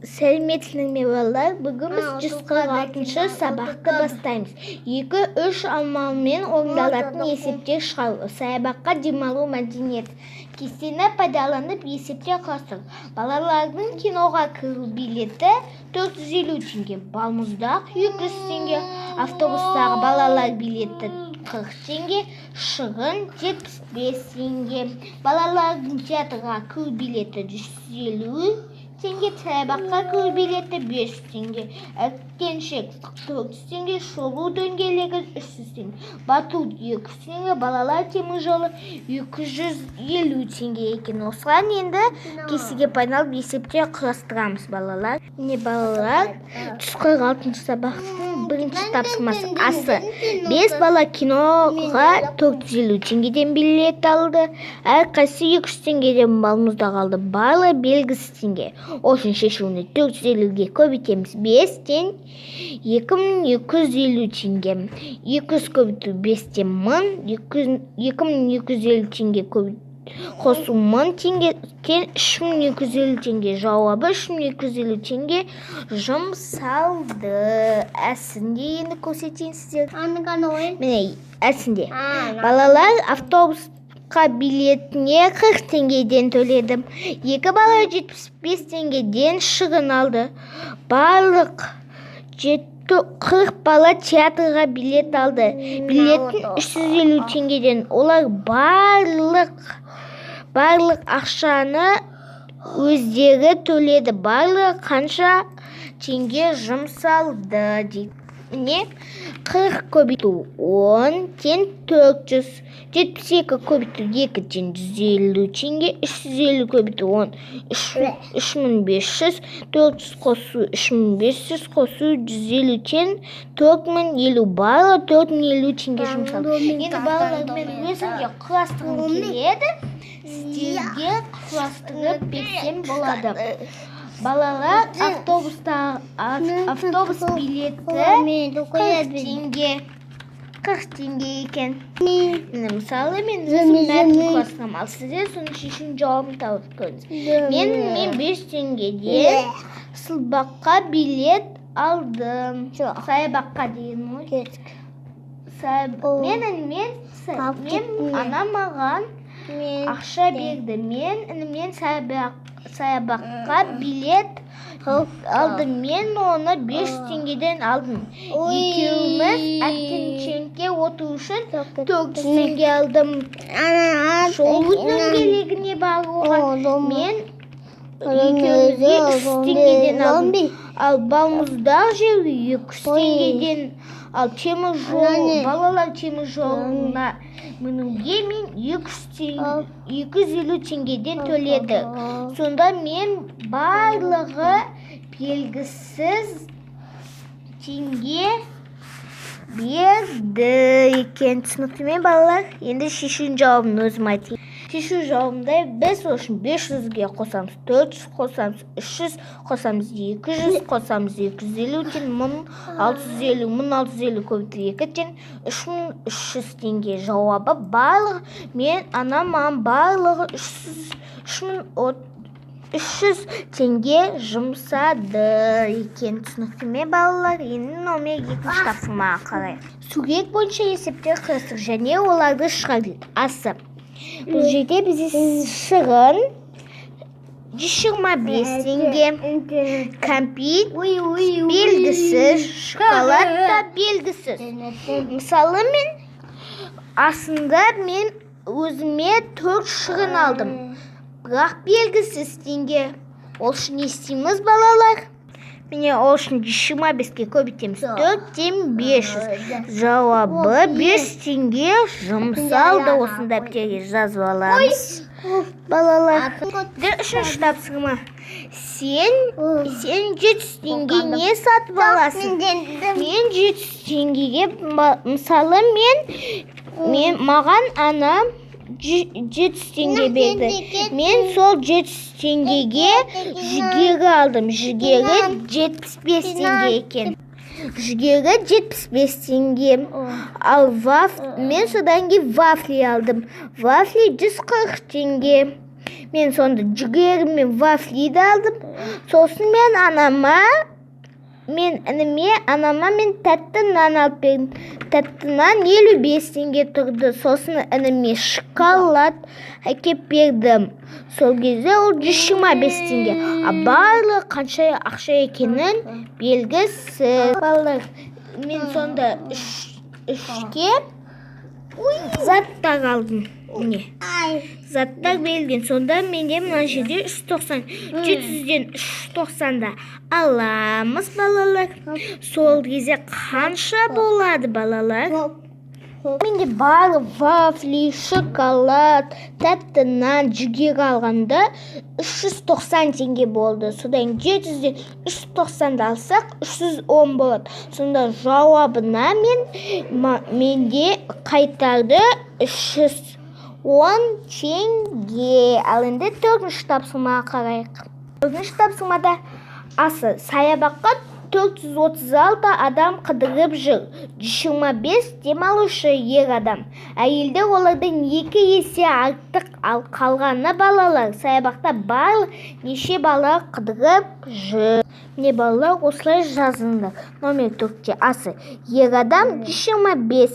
Сәлеметсіздер балалар, бүгін біз 146-шы сабақты бастаймыз. 2-3 амалмен орындалатын есептер шығару. Саябаққа демалу мәдениет. Кестені пайдаланып есептер құрастыру. Балалардың киноға кіру билеті 450 теңге, балмұздақ 200 теңге, автобустағы балалар билеті 40 теңге, шығын 75 теңге. Балалардың театрға кіру билеті 150 теңге, саябаққа кіру билеті 5 теңге, әткеншек 400 теңге, шолу дөңгелегі 300 теңге, батут 200 теңге, балалар темір жолы 250 теңге екен. Осыған енді кестеге пайдаланып есептер құрастырамыз балалар. Міне балалар 146-шы сабақтың бірінші тапсырмасы асы. 5 бала киноға 450 теңгеден билет алды. Әрқайсысы 200 теңгеден балмұздақ алды. Барлығы белгісіз теңге. Осының шешуіне 450-ге көбейтеміз. 5-тен 2250 теңге. 200 көбейту 5-тен 2250 теңге қосу 1000 теңге. 3250 теңге. Жауабы 3250 теңге жұмсалды. Әсінде енді көрсетейін сіздер. Міне, әсінде. Балалар автобус билетіне 40 теңгеден төледім. 2 бала 75 теңгеден шығын алды. Барлық 40 бала театрға билет алды. Билеттің 350 теңгеден. Олар барлық ақшаны өздері төледі. Барлығы қанша теңге жұмсалды дейді. Міне 40 көбейту 10 тен 400, 72 көбейту 2 тен 150 теңге, 350 көбейту 10, 3500, 400 қосу 3500, қосу 150 тен 4050, барлығы 4050 теңге жұмсалды. Енді балалармен өзімге құрастырғым келеді, сіздерге құрастырып берсем болады. Балалар автобус билеті 40 теңге екен. Мысалы, мен өзім бәрін құрастырам. Ал сіздер соның шешуін жауабын тауып көріңіз. Мен 5 теңгеден саябаққа билет алдым. Саябаққа дейін ой. Мен анам маған ақша берді. Мен саябаққа билет алдым. Мен оны 5 теңгеден алдым. Екеуміз әткеншекке отыру үшін 400 теңге алдым. Шолу дөңгелегіне баруға мен екеумізге 300 теңгеден алдым. Ал балмұздақ жеуге 200 теңгеден. Ал балалар темір жолына мінуге мен 250 теңгеден төледі. Сонда мен барлығы белгісіз теңге берді екен. Түсінікті ме балалар? Енді шешудің жауабын өзім айтайын. Шешу жауабында біз үшін 500-ге қосамыз 400, қосамыз 300, қосамыз 200, қосамыз 250 тен 1650, 1650 көбейту 2 тен 3300 теңге. Жауабы барлығы мен анам маған барлығы 300 теңге жұмсады екен. Түсінікті ме балалар? Енді номер 2-ші тапсырмаға қарайық. Сурет бойынша есептер құрастыр және оларды шығарайық. Асы. Бұл жерде бізде шығын 125 теңге, кәмпит белгісіз, шоколад та белгісіз. Мысалы, мен өзіме 4 шығын алдым, бірақ белгісіз теңге. Ол үшін не істейміз балалар? Міне ол үшін 125-ке көбейтеміз. 4-тен 500. Жауабы 5 теңге жұмсалды. Осында бітеге жазып аламыз. Балалар. Үшінші тапсырма. Сен 700 теңге не сатып аласың? Мен 700 теңгеге, мысалы маған анам 700 теңге берді. Мен сол 700 теңгеге жүгері алдым. Жүгері 75 теңге екен. Жүгері 75 теңге. Ал мен содан кейін вафли алдым. Вафли 140 теңге. Мен сонда жүгерімен вафлиді алдым. Сосын мен анама мен тәтті нан алып бердім. Тәтті нан 55 теңге тұрды. Сосын ініме шоколад әкеп бердім. Сол кезде ол 125 теңге. Барлығы қанша ақша екенін белгісіз. Балалар, мен сонда үшке заттар алдым. Заттар берілген. Сонда менде мына жерде 390. 700-ден 390-да аламыз, балалар. Сол кезде қанша болады, балалар? Менде барлығы вафли, шоколад, тәтті нан, жүгері алғанда 390 теңге болды. Содан 700-ден 390-ды алсақ 310 болады. Сонда жауабына менде қайтарды 310 теңге. Ал енді 4-ші тапсырмаға қарайық. 4-ші тапсырмада асы саябаққа 436 адам қыдырып жүр. 125 демалушы ер адам. Әйелдер олардан 2 есе артық, ал қалғаны балалар. Саябақта барлық неше бала қыдырып жүр. Не балалар осылай жазыңдар. Номер 4-те асы ер адам 125.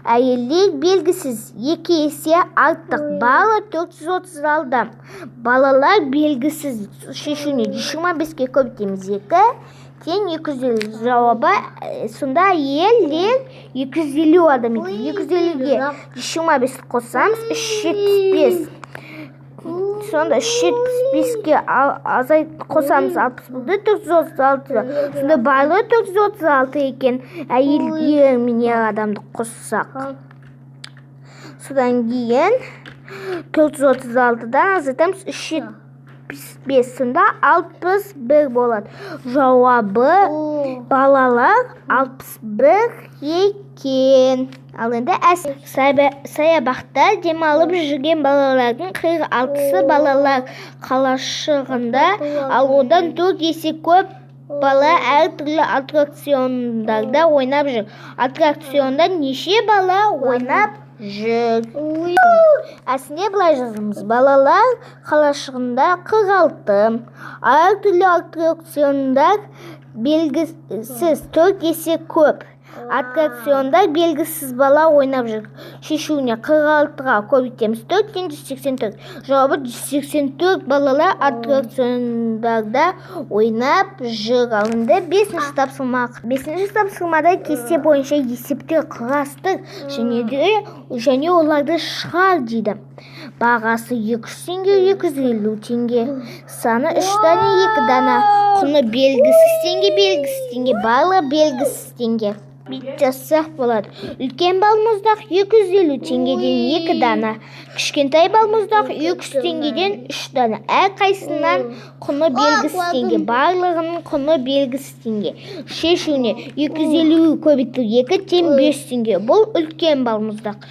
Әйелдер белгісіз, 2 есе артық, бала 436. Балалар белгісіз. Шешуіне 125-ке көбейтеміз 2. Тең 250 жауабы. Сонда әйелдер 250 адам екен. 250-ге 125 қосамыз 375. Сонда 375-ке қосамыз 60 болды, 436. Сонда барлығы 436 екен. Әйелдер мен ер адамды қоссақ. Содан кейін 436-дан азайтамыз 375. Сонда 61 болады. Жауабы балалар 61 екен. Ал енді саябақта демалып жүрген балалардың 46-сы балалар қалашығында, ал одан 4 есе көп бала әртүрлі аттракциондарда ойнап жүр. Аттракционда неше бала ойнап жүр? Әсінде былай жазымыз. Балалар қалашығында 46. Әртүрлі аттракциондар белгісіз 4 есе көп. Аттракциондар белгісіз бала ойнап жүр. Шешуіне 46-ға көбейтеміз 4, 184. Жауабы 184 балалар аттракциондарда ойнап жүр. Ал енді 5-ші тапсырма. 5-ші тапсырмада кесте бойынша есептер құрастыр және оларды шығар дейді. Бағасы 200 теңге, 250 теңге. Саны 3 дана, 2 дана. Құны белгісіз теңге, барлығы белгісіз теңге. Бит жазсақ болады. Үлкен балмұздақ 250 теңгеден 2 дана. Кішкентай балмұздақ 200 теңгеден 3 дана. Әрқайсынан құны белгісіз теңге. Барлығының құны белгісіз теңге. Шешуіне 250 көбейту 2 тең 5 теңге. Бұл үлкен балмұздақ.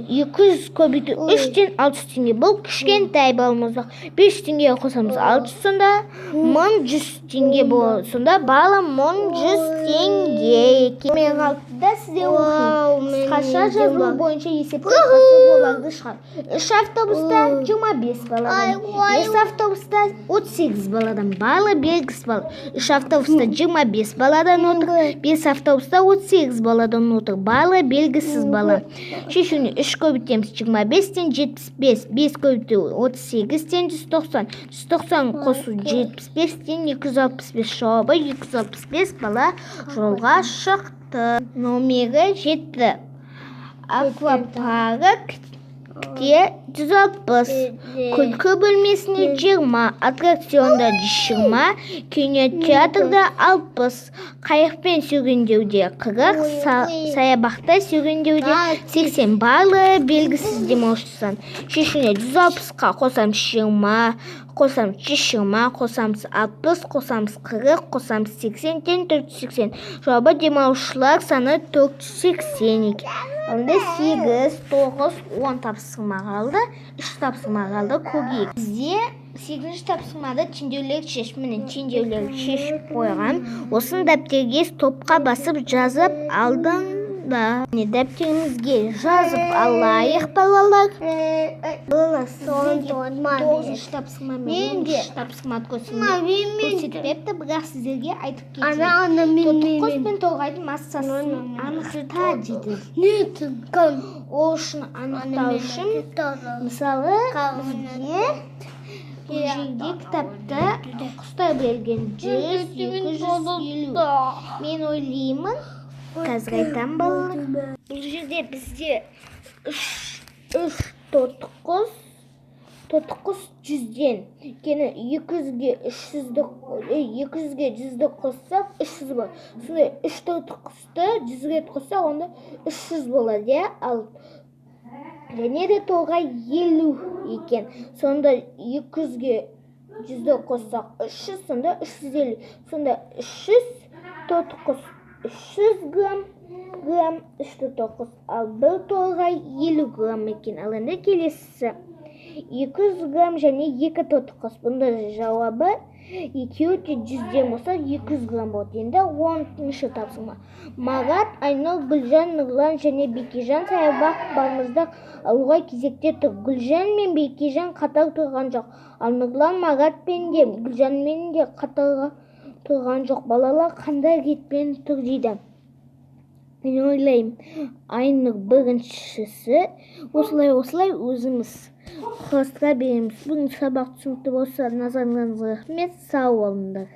200 көбейту 3 тең 6 теңге. Бұл кішкентай балмұздақ. 5 теңге қосамыз 6, сонда 1100 теңге болады. Сонда бала 1100 теңге. Алтыда сізде оқиын. Қысқаша жазылу бойынша есепте оларды шығар. 3 автобуста 25 баладан, 5 автобуста 38 баладан, бала белгісіз бала. 3 автобуста 25 баладан отыр, 5 автобуста 38 баладан отыр, бала белгісіз бала. Шешуіне 3 көбейтеміз 25-тен 75, 5 көбейту 38-тен 190, 190 қосу 75-тен 265. Жауабы 265 бала жолға шықты. Номері 7. Аквапарк де 160. Күлкі бөлмесіне 20. Аттракционда 20. Кинотеатрда 60. Қайықпен серуендеуде 40. Саябақта серуендеуде 80. Барлығы белгісіз демалушысан. Шешуіне 160-қа қосамыз 20. Қосамыз 120, қосамыз 60, қосамыз 40, қосамыз 80, тең 480. Жауабы демалушылар саны 480 екен. Онда 8, 9, 10 тапсырма қалды, 3 тапсырма қалды. Көрейік. Бізде 8-ші тапсырмада теңдеулерді шеш. Міне теңдеулерді шешіп қойған. Осын дәптерге топқа басып жазып алдың да. Дәптерімізге жазып алайық, балалар. Балалар, сіздерге 9 тапсырма мен 10 тапсырма көрсетпепті, бірақ сіздерге айтып кетейін. Тотықұс пен торғайдың массасын анықта дейді. Ол үшін анықтау үшін, мысалы, бізге бұл жерде кітапта тотықұстар берген 100, 250. Мен ойлаймын, қазір айтам балалар. Бұл жерде бізде 3 тотықұс 100-ден. Кені 200-ге 100-ді қоссақ 300 болады. Сонда 3 тотықұсты 100 рет қоссақ, онда 300 болады. Ал және де торғай 50 екен. Сонда 200-ге 100-ді қоссақ 300, сонда 350. Сонда 300 тотықұс 300 грамм, 3 тотықұс. Ал бір торғай 50 грамм екен. Ал енді келесісі 200 грамм және 2 тотықұс. Бұнда жауабы екеуі де 100-ден болса 200 грамм болады. Енді 10-шы тапсырма. Марат, Айнұр, Гүлжан, Нұрлан және Бекежан саябақ балмұздақ алуға кезекте тұр. Гүлжан мен Бекежан қатар тұрған жоқ. Ал Нұрлан Маратпен де Гүлжанмен де қатар тұрған жоқ. Балалар қандай ретпен тұр дейді. Мен ойлаймын, Айнұр біріншісі. Осылай өзіміз құрастыра береміз. Бүгін сабақ түсінікті болса, назарыңызға рахмет. Сау болыңдар.